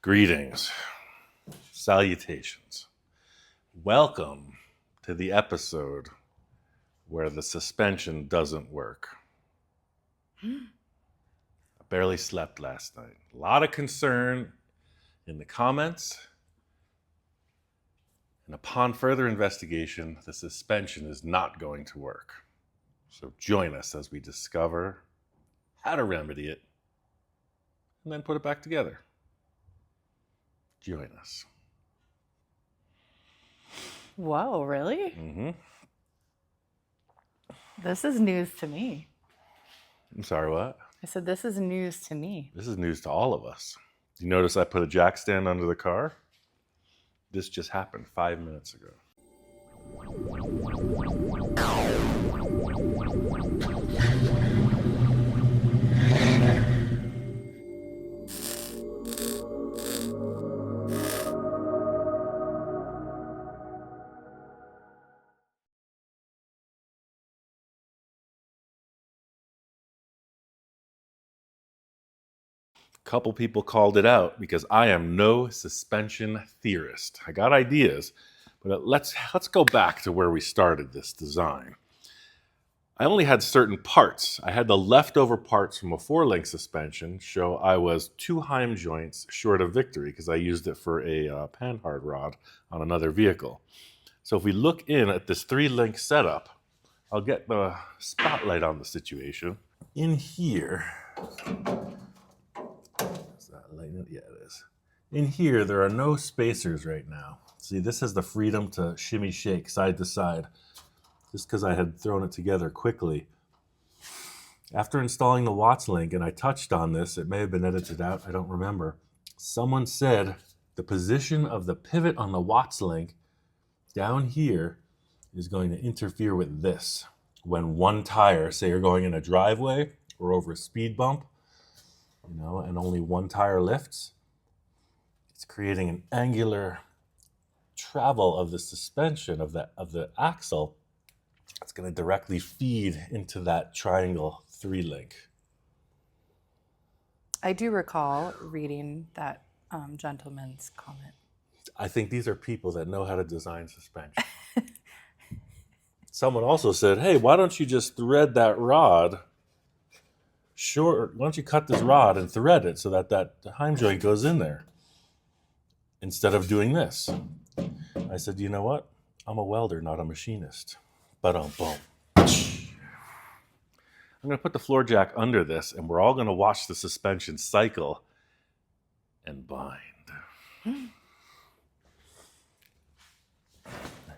Greetings, salutations. Welcome to the episode where the suspension doesn't work. I barely slept last night. A lot of concern in the comments. And upon further investigation, the suspension is not going to work. So join us as we discover how to remedy it and then put it back together. Join us. Whoa, really? Mm-hmm. This is news to me. I'm sorry, what? I said, this is news to me. This is news to all of us. You notice I put a jack stand under the car? This just happened 5 minutes ago. A couple people called it out because I am no suspension theorist. I got ideas, but let's go back to where we started this design. I only had certain parts. I had the leftover parts from a 4-link suspension, so I was 2 heim joints short of victory because I used it for a panhard rod on another vehicle. So if we look in at this 3-link setup, I'll get the spotlight on the situation. In here, is that lighting? Yeah, it is. In here, there are no spacers right now. See, this has the freedom to shimmy shake side to side, just because I had thrown it together quickly. After installing the Watts link, and I touched on this, it may have been edited out, I don't remember. Someone said the position of the pivot on the Watts link down here is going to interfere with this. When one tire, say you're going in a driveway or over a speed bump, and only one tire lifts, it's creating an angular travel of the suspension of the axle. It's going to directly feed into that triangle 3-link. I do recall reading that gentleman's comment. I think these are people that know how to design suspension. Someone also said, hey, why don't you just thread that rod short? Why don't you cut this rod and thread it so that heim joint goes in there instead of doing this? I said, you know what? I'm a welder, not a machinist. Boom. I'm going to put the floor jack under this, and we're all going to watch the suspension cycle and bind.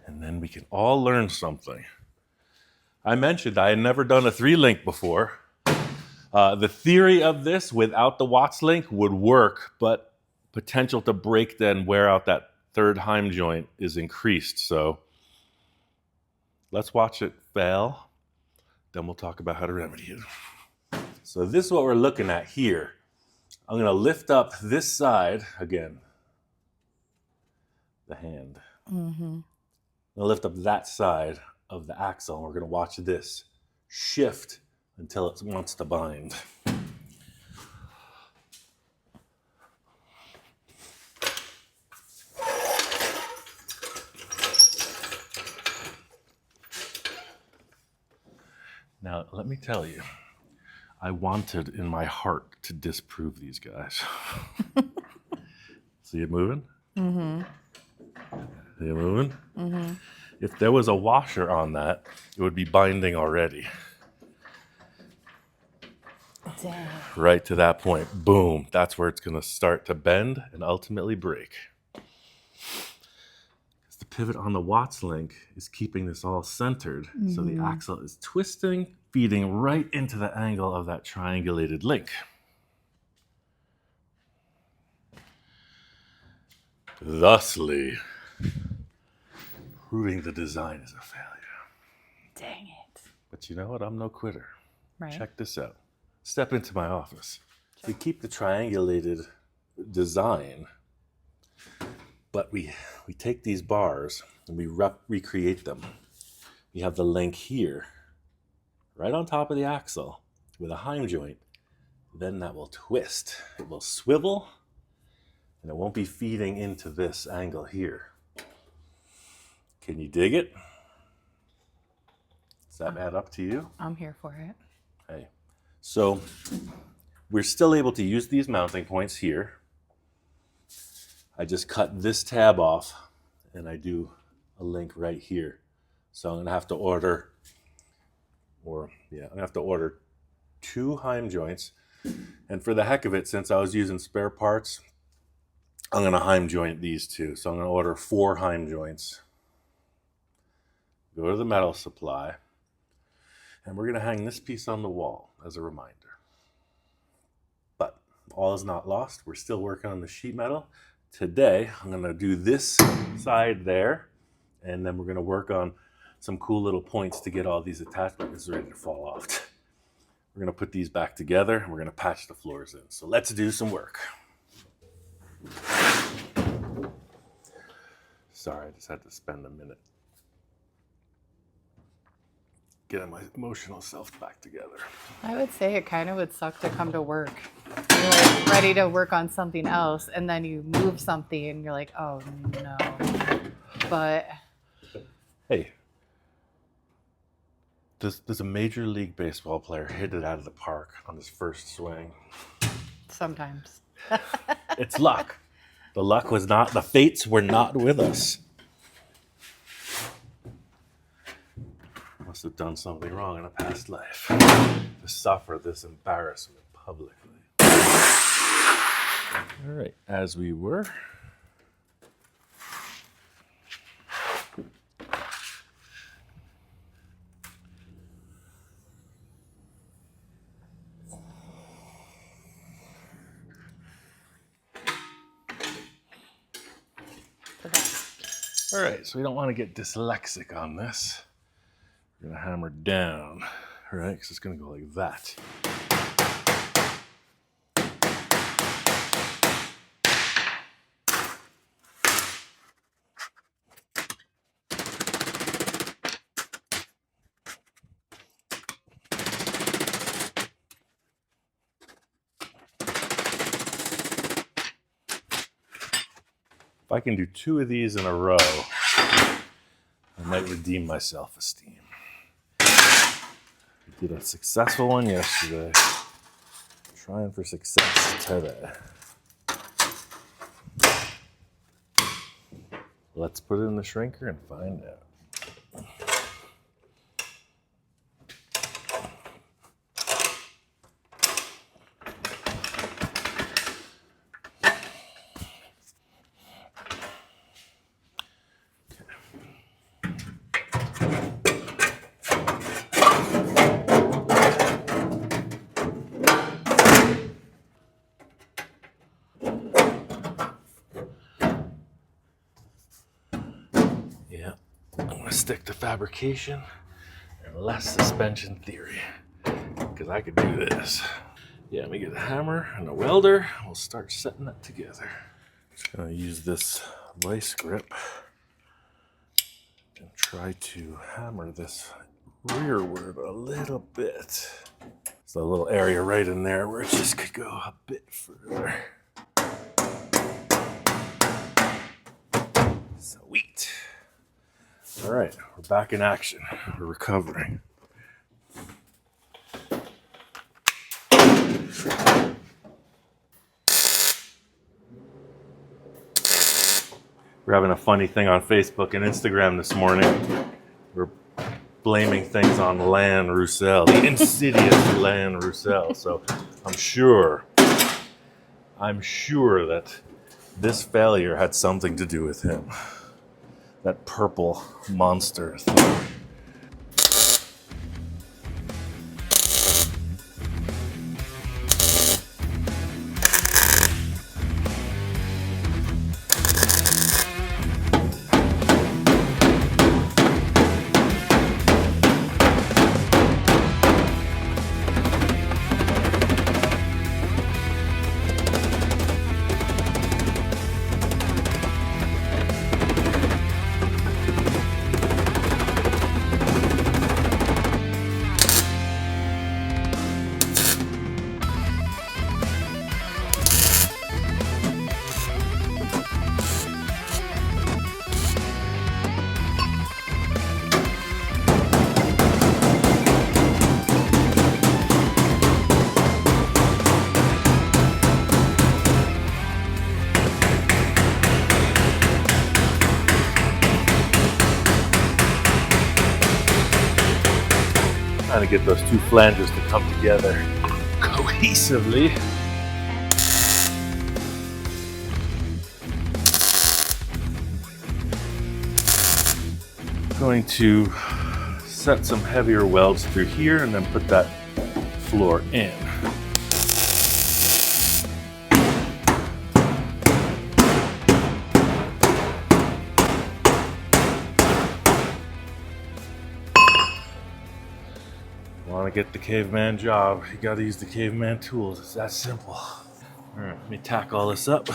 And then we can all learn something. I mentioned I had never done a 3-link before. The theory of this without the Watts link would work, but potential to break then wear out that third heim joint is increased. So let's watch it fail. Then we'll talk about how to remedy it. So this is what we're looking at here. I'm going to lift up this side again. The hand. Mm-hmm. I'm going to lift up that side of the axle, and we're going to watch this shift until it wants to bind. Now, let me tell you, I wanted in my heart to disprove these guys. See it moving? Mm-hmm. See it moving? Mm-hmm. If there was a washer on that, it would be binding already. Dang. Right to that point, boom, that's where it's going to start to bend and ultimately break. The pivot on the Watts link is keeping this all centered, so the axle is twisting, feeding right into the angle of that triangulated link. Thusly, proving the design is a failure. Dang it. But you know what? I'm no quitter. Right. Check this out. Step into my office. We keep the triangulated design, but we take these bars and we recreate them. We have the link here, right on top of the axle with a heim joint. Then that will twist. It will swivel, And it won't be feeding into this angle here. Can you dig it? Does that add up to you? I'm here for it. Hey. So we're still able to use these mounting points here. I just cut this tab off and I do a link right here. So I'm gonna have to order, I'm gonna have to order 2 heim joints. And for the heck of it, since I was using spare parts, I'm gonna heim joint these 2. So I'm gonna order 4 heim joints. Go to the metal supply, and we're gonna hang this piece on the wall as a reminder. But all is not lost. We're still working on the sheet metal. Today, I'm gonna do this side there, and then we're gonna work on some cool little points to get all these attachments ready to fall off. We're gonna put these back together, and we're gonna patch the floors in. So let's do some work. Sorry, I just had to spend a minute getting my emotional self back together. I would say it kind of would suck to come to work. You're like ready to work on something else, and then you move something, and you're like, oh no. But hey, does a Major League Baseball player hit it out of the park on his first swing? sometimes. It's luck. The luck was not, the fates were not with us. Must have done something wrong in a past life to suffer this embarrassment publicly. All right, as we were. All right, so we don't want to get dyslexic on this. We're gonna hammer down, all right? Because it's gonna go like that. If I can do 2 of these in a row, I might redeem my self-esteem. We did a successful one yesterday. Trying for success today. Let's put it in the shrinker and find out. Yeah, I'm gonna stick to fabrication and less suspension theory, because I could do this. Yeah, let me get a hammer and a welder. We'll start setting that together. Just gonna use this vice grip and try to hammer this rearward a little bit. There's a little area right in there where it just could go a bit further. Sweet. All right, we're back in action. We're recovering. We're having a funny thing on Facebook and Instagram this morning. We're blaming things on Ian Roussel, the insidious Ian Roussel. So I'm sure that this failure had something to do with him. That purple monster thing. trying to get those two flanges to come together cohesively. Going to set some heavier welds through here and then put that floor in. Want to get the caveman job, you got to use the caveman tools. It's that simple. All right, let me tack all this up.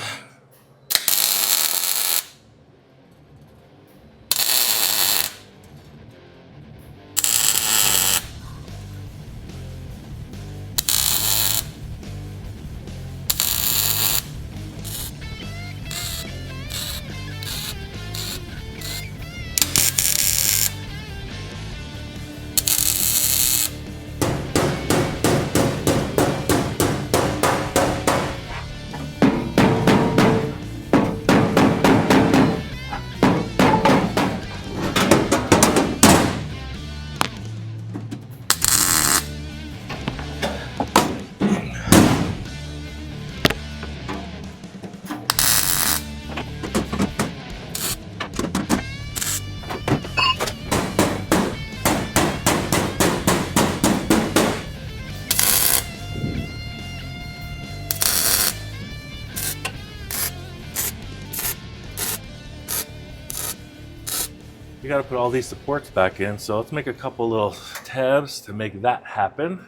We got to put all these supports back in, so let's make a couple little tabs to make that happen.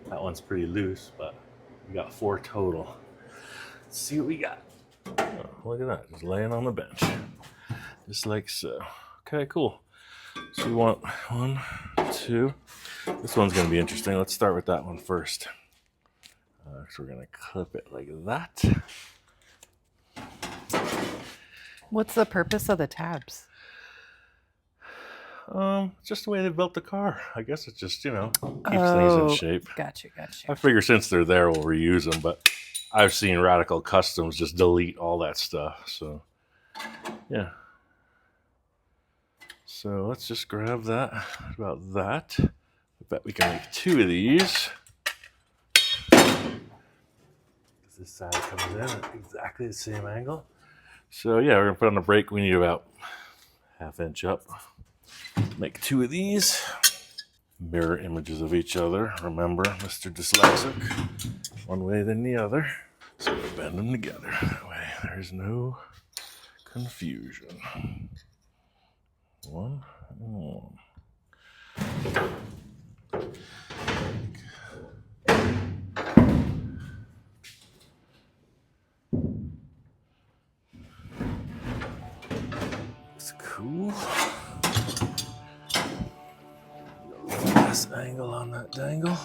That one's pretty loose, but we got 4 total. Let's see what we got. Oh, look at that, just laying on the bench. Just like so. Okay, cool. So we want 1, 2. This one's going to be interesting. Let's start with that one first. So we're going to clip it like that. What's the purpose of the tabs? Just the way they built the car. I guess it just, keeps things in shape. Gotcha. I figure since they're there, we'll reuse them, but I've seen Radical Customs just delete all that stuff, so yeah. So let's just grab that, about that. I bet we can make 2 of these. This side comes in at exactly the same angle. So yeah, we're gonna put on the brake. We need about 1/2 inch up. Make 2 of these. Mirror images of each other. Remember, Mr. Dyslexic, one way than the other. So we'll bend them together. That way there's no confusion. 1 and 1. Looks cool. Last angle on that dangle.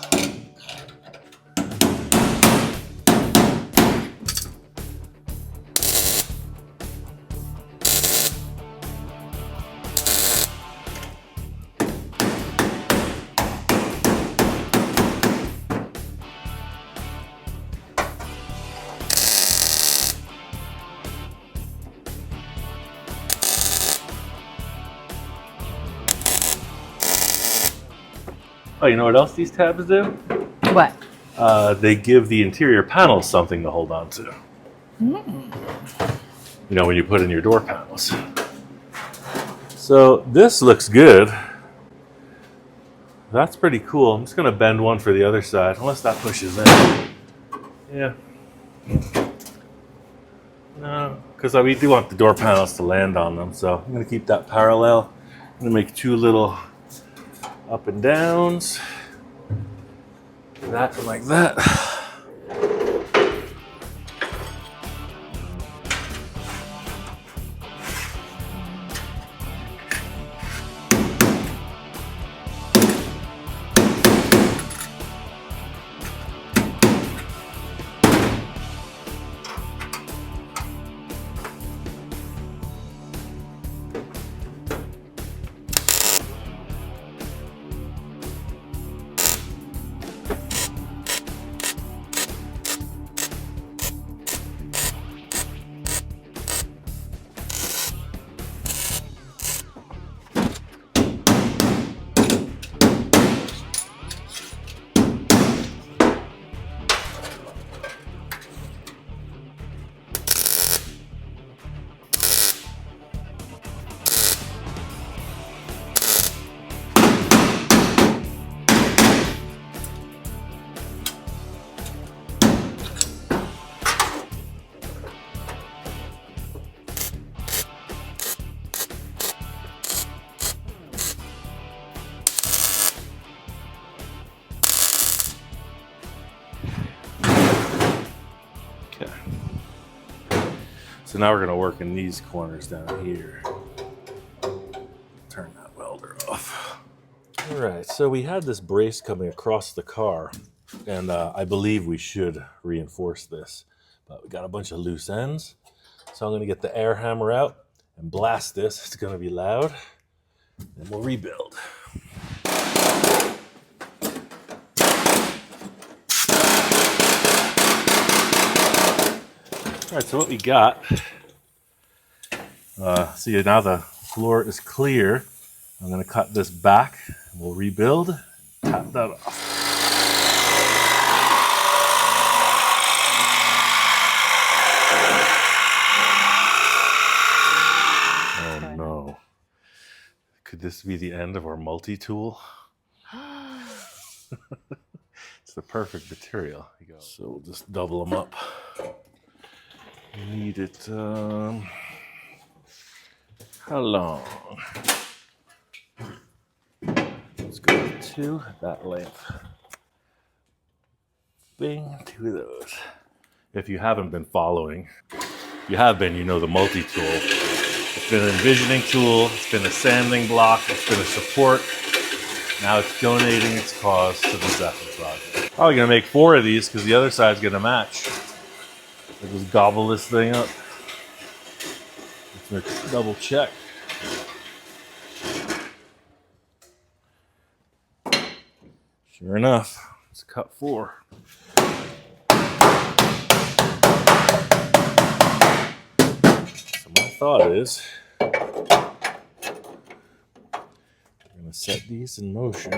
Oh, you know what else these tabs do? What? They give the interior panels something to hold on to. Mm. When you put in your door panels. So this looks good. That's pretty cool. I'm just going to bend one for the other side, unless that pushes in. Yeah. No, because we do want the door panels to land on them, so I'm going to keep that parallel. I'm going to make 2 little up and downs, that and like that. So now we're going to work in these corners down here. Turn that welder off. All right, so we had this brace coming across the car, and I believe we should reinforce this. But we got a bunch of loose ends. So I'm going to get the air hammer out and blast this. It's going to be loud. And we'll rebuild. All right, so what we got, see now the floor is clear. I'm going to cut this back, and we'll rebuild, tap that off. Oh no. Could this be the end of our multi-tool? It's the perfect material. So we'll just double them up. Need it, how long? Let's go with 2 at that length. Bing, 2 of those. If you haven't been following, if you have been, you know the multi-tool. It's been an envisioning tool, it's been a sanding block, it's been a support. Now it's donating its cause to the Zephyr project. Probably gonna make 4 of these because the other side's gonna match. I'll just gobble this thing up. Let's double check. Sure enough, it's cut 4. So my thought is, we're gonna set these in motion.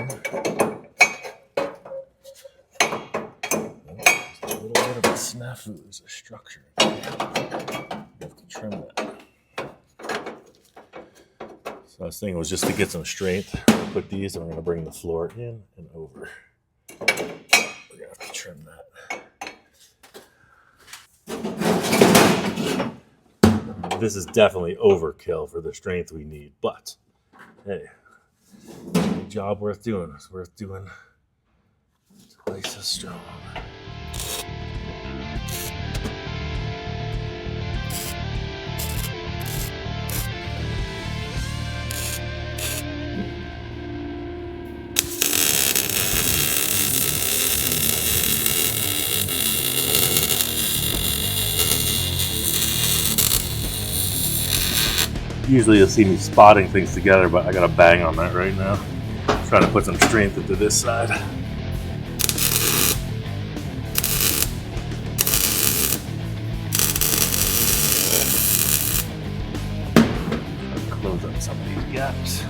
There's a little bit of a snafu, there's a structure. You have to trim that. So I was thinking it was just to get some strength. We'll put these and we're gonna bring the floor in and over. We're gonna have to trim that. This is definitely overkill for the strength we need, but hey, a job worth doing. It's worth doing twice as strong. Usually you'll see me spotting things together, but I gotta bang on that right now. I'm trying to put some strength into this side. Close up some of these gaps.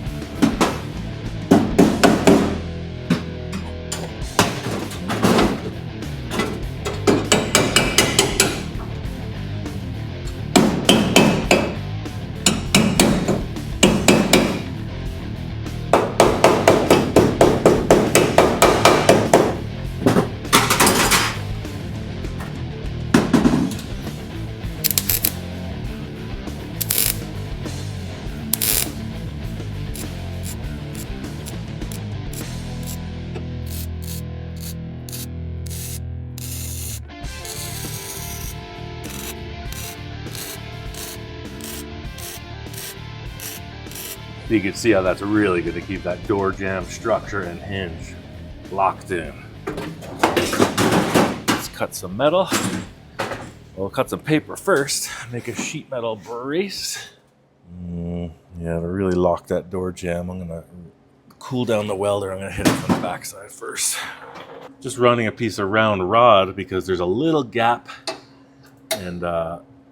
You can see how that's really going to keep that door jamb structure and hinge locked in. Let's cut some metal. We'll cut some paper first, make a sheet metal brace. Yeah, to really lock that door jamb, I'm going to cool down the welder. I'm going to hit it from the backside first. Just running a piece of round rod because there's a little gap and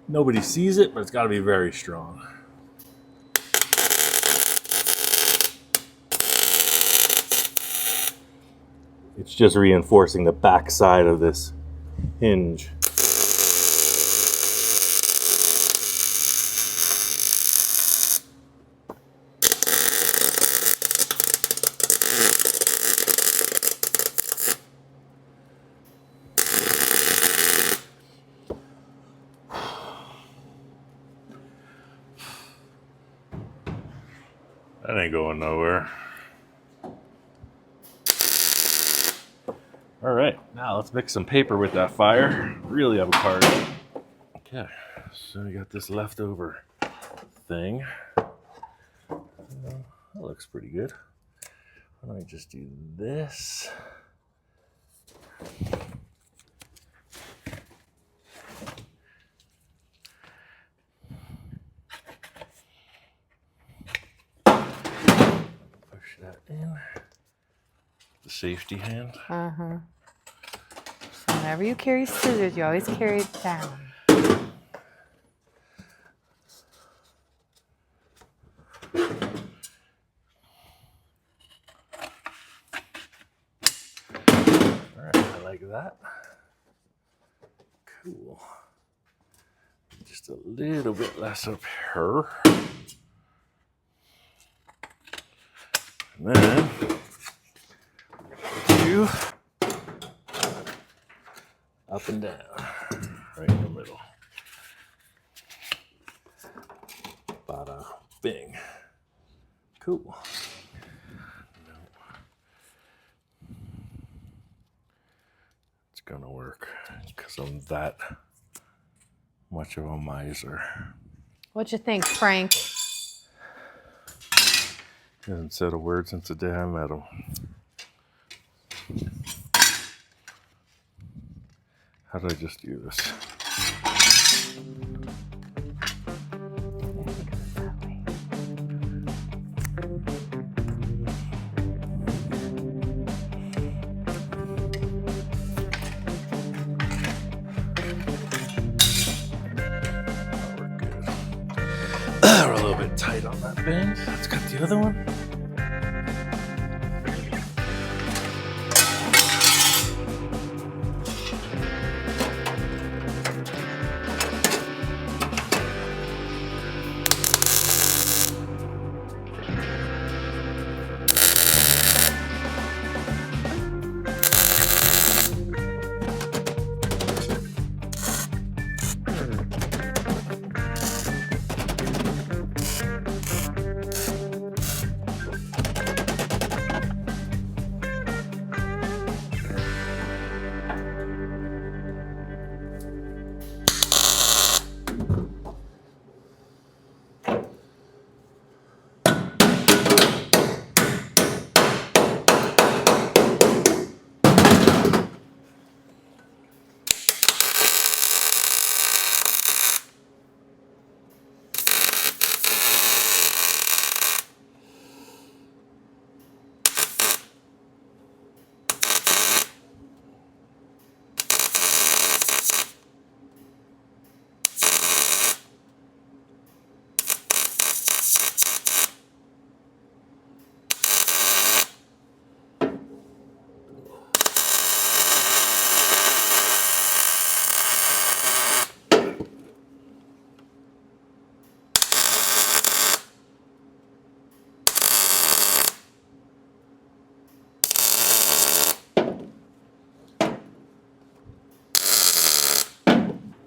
nobody sees it, but it's got to be very strong. It's just reinforcing the back side of this hinge. That ain't going nowhere. All right, now let's mix some paper with that fire. Really avocado. Okay, so we got this leftover thing. That looks pretty good. Why don't I just do this? Push that in. The safety hand. Uh-huh. So whenever you carry scissors, you always carry it down. Alright, I like that. Cool. Just a little bit less up here. And then two up and down, right in the middle. Bada bing. Cool. It's gonna work because I'm that much of a miser. What you think, Frank? He hasn't said a word since the day I met him. How did I just do this? We're a little bit tight on that bend. Let's cut the other one.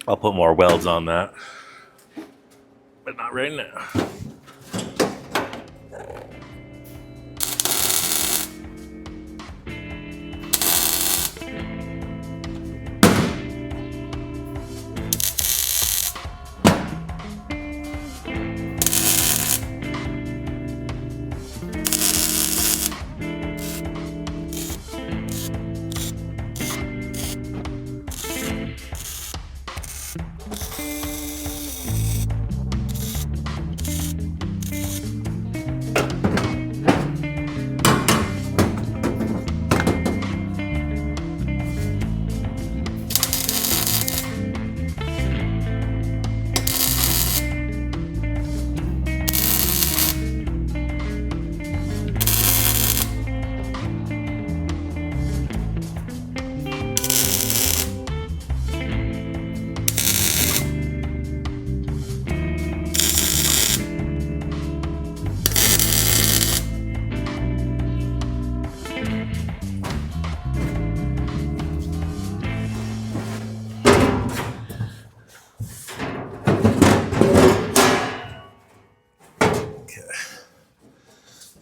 I'll put more welds on that, but not right now.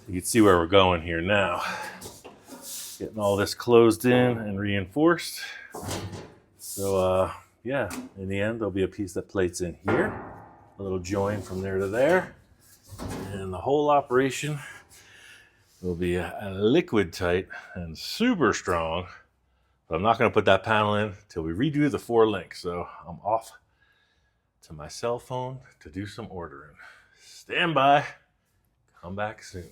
You can see where we're going here now. Getting all this closed in and reinforced. So yeah, in the end, there'll be a piece that plates in here, a little join from there to there, and the whole operation will be a liquid tight and super strong. But I'm not going to put that panel in until we redo the 4 links. So I'm off to my cell phone to do some ordering. Stand by. Come back soon.